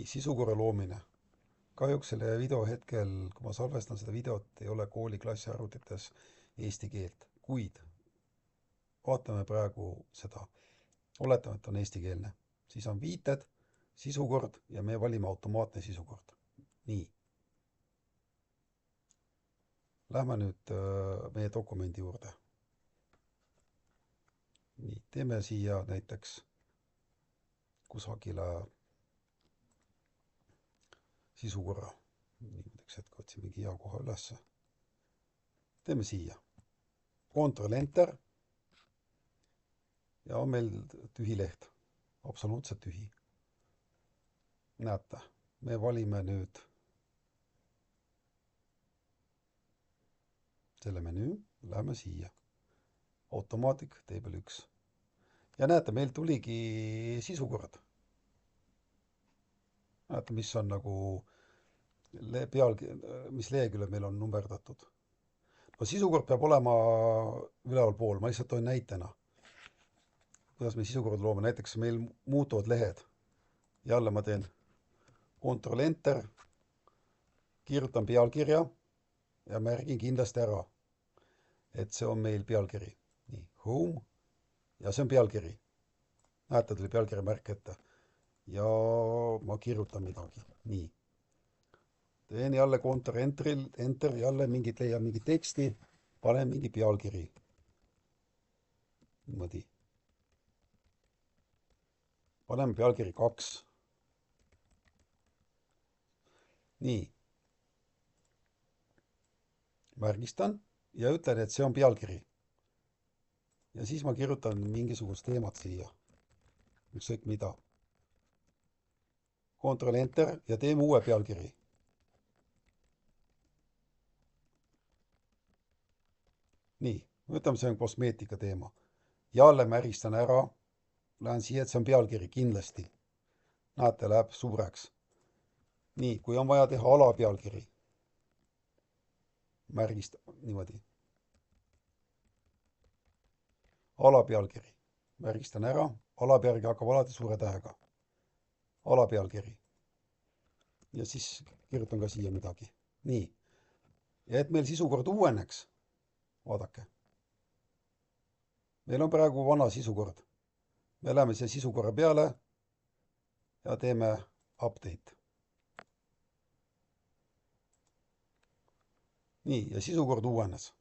Nii, sisukorra loomine. Kahjuks selle video hetkel, kui ma salvestan seda videot, ei ole kooliklassi arvutites eesti keelt, kuid vaatame praegu seda. Oletame, et on eestikeelne. Siis on viited, sisukord ja me valime automaatne sisukord. Nii. Lähme nüüd meie dokumendi juurde. Nii, teeme siia näiteks kusagile sisukorra. Nii, näiteks hetk otsime mingi hea koha ülesse. Teeme siia. Ctrl Enter. Ja on meil tühi leht. Absoluutselt tühi. Näete, me valime nüüd selle menüü, läheme siia. Automatic table 1. Ja näete, meil tuligi sisukord. Näete, mis on nagu mis leheküljed meil on numberdatud. No sisukord peab olema üleval pool, ma lihtsalt toin näitena. Kuidas me sisukorda loome, näiteks meil muutuvad lehed. Jälle ma teen Ctrl Enter, kirjutan pealkirja ja märgin kindlasti ära, et see on meil pealkiri. Nii, home ja see on pealkiri. Näete, tuli pealkirja märk ette. Ja ma kirjutan midagi. Nii. Teen jälle Ctrl Enter, jälle leian mingi teksti, panen mingi pealkiri. Niimoodi. Paneme pealkiri 2. Nii. Märgistan ja ütlen, et see on pealkiri. Ja siis ma kirjutan mingisugust teemat siia. Ükskõik mida. Ctrl Enter ja teeme uue pealkiri. Nii, võtame see on kosmeetika teema. Jälle märgistan ära. Lähen siia, et see on pealkiri kindlasti. Näete, läheb suureks. Nii, kui on vaja teha alapealkiri. Märgistan niimoodi. Alapealkiri. Märgistan ära. Alapealkiri hakkab alati suure tähega. Alapealkiri. Ja siis kirjutan ka siia midagi. Nii. Ja et meil sisukord uueneks. Vaadake. Meil on praegu vana sisukord. Me läheme siia sisukorra peale ja teeme update. Nii, ja sisukord uuenes.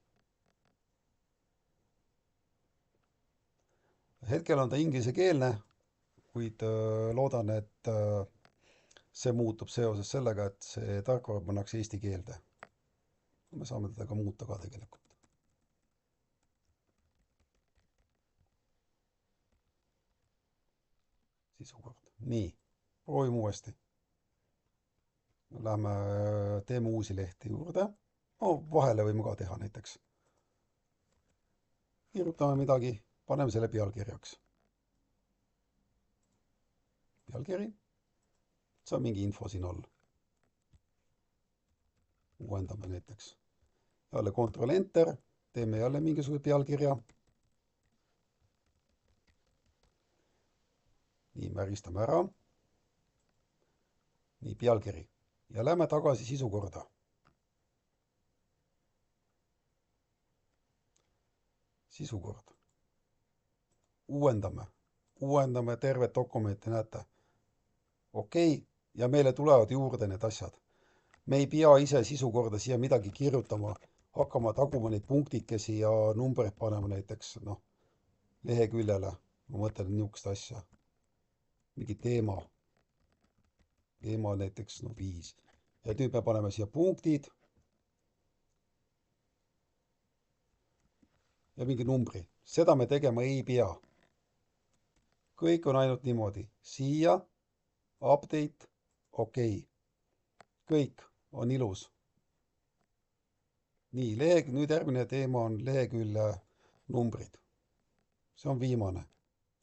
Hetkel on ta inglisekeelne, kuid loodan, et see muutub seoses sellega, et see tarkvara pannakse eesti keelde. Me saame teda ka muuta ka tegelikult. Sisukord. Nii, proovime uuesti. Lähme, teeme uusi lehti juurde. No, vahele võime ka teha näiteks. Kirjutame midagi, paneme selle pealkirjaks. Pealkiri. See on mingi info siin all. Uuendame näiteks. Jälle Ctrl Enter, teeme jälle mingisuguse pealkirja. Nii, märgistame ära. Nii, pealkiri. Ja lähme tagasi sisukorda. Sisukord. Uuendame. Uuendame tervet dokumenti, näete. Okei, ja meile tulevad juurde need asjad. Me ei pea ise sisukorda siia midagi kirjutama, hakkama taguma neid punktikesi ja numbreid panema näiteks leheküljele. Ma mõtlen niisugust asja. Mingi teema. Teema näiteks 5. Ja nüüd me paneme siia punktid. Ja mingi numbri. Seda me tegema ei pea. Kõik on ainult niimoodi. Siia, update, okei. Kõik on ilus. Nii, nüüd järgmine teema on lehekülje numbrid. See on viimane.